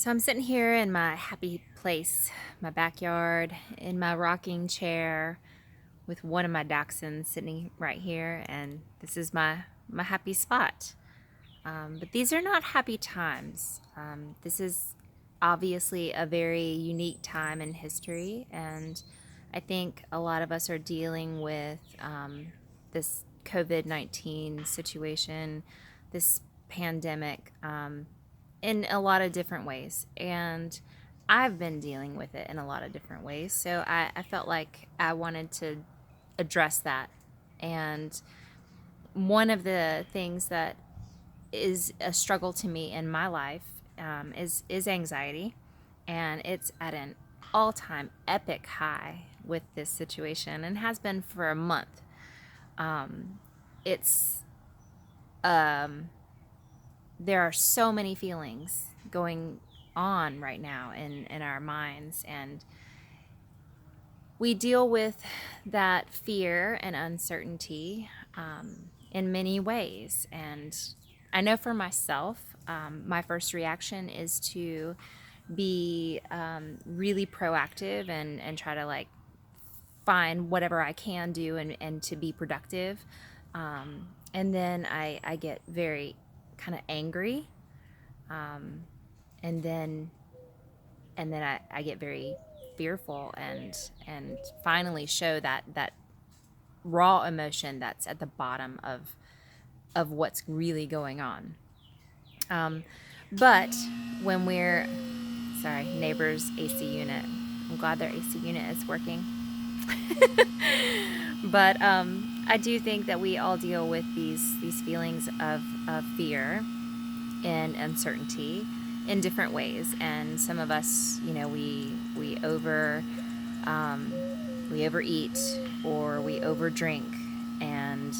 So I'm sitting here in my happy place, my backyard, in my rocking chair with one of my dachshunds sitting right here, and this is my happy spot. But these are not happy times. This is obviously a very unique time in history, and I think a lot of us are dealing with this COVID-19 situation, this pandemic, in a lot of different ways. And I've been dealing with it in a lot of different ways. So I felt like I wanted to address that. And one of the things that is a struggle to me in my life is anxiety, and it's at an all-time epic high with this situation, and has been for a month. It's there are so many feelings going on right now in our minds, and we deal with that fear and uncertainty in many ways. And I know for myself, my first reaction is to be really proactive and try to find whatever I can do and to be productive. And then I get very kind of angry, and then I get very fearful and finally show that raw emotion that's at the bottom of what's really going on. But when we're sorry, neighbor's AC unit. I'm glad their AC unit is working. But I do think that we all deal with these feelings of fear and uncertainty in different ways, and some of us, we overeat, or we overdrink, and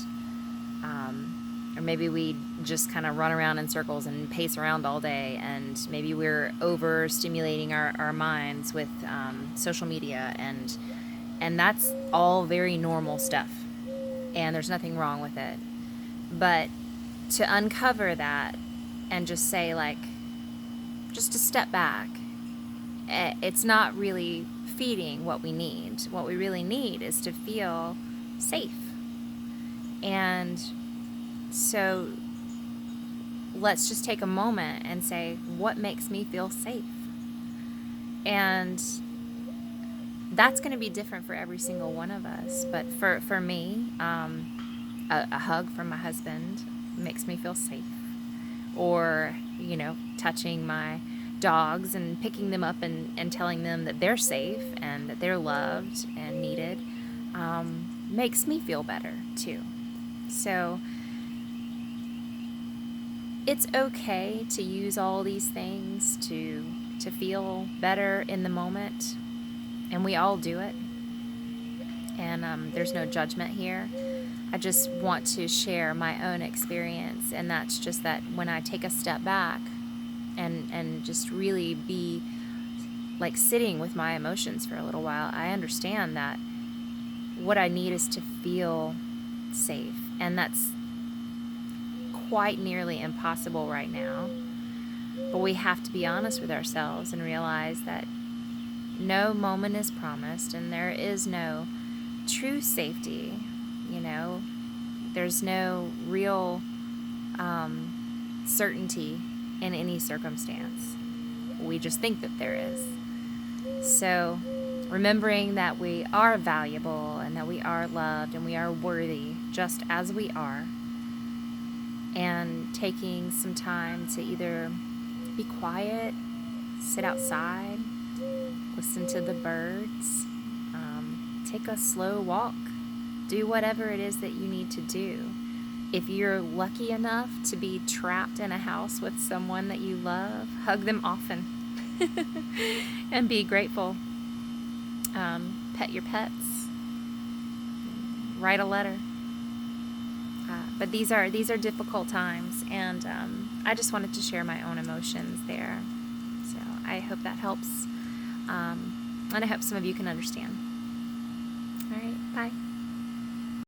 or maybe we just kind of run around in circles and pace around all day, and maybe we're overstimulating our minds with social media, and that's all very normal stuff, and there's nothing wrong with it. But to uncover that and just say, just to step back, it's not really feeding what we need. What we really need is to feel safe. And so let's just take a moment and say, what makes me feel safe? And that's going to be different for every single one of us. But for me, a hug from my husband makes me feel safe. Or, touching my dogs and picking them up and telling them that they're safe and that they're loved and needed makes me feel better too. So it's okay to use all these things to feel better in the moment, and we all do it. And there's no judgment here. I just want to share my own experience, and that's just that when I take a step back and just really be sitting with my emotions for a little while, I understand that what I need is to feel safe, and that's quite nearly impossible right now. But we have to be honest with ourselves and realize that no moment is promised, and there is no true safety. There's no real certainty in any circumstance. We just think that there is. So remembering that we are valuable, and that we are loved, and we are worthy just as we are, and taking some time to either be quiet, sit outside, listen to the birds, take a slow walk, do whatever it is that you need to do. If you're lucky enough to be trapped in a house with someone that you love, hug them often and be grateful. Pet your pets, write a letter. But these are difficult times, and I just wanted to share my own emotions there. So I hope that helps, and I hope some of you can understand. All right, bye.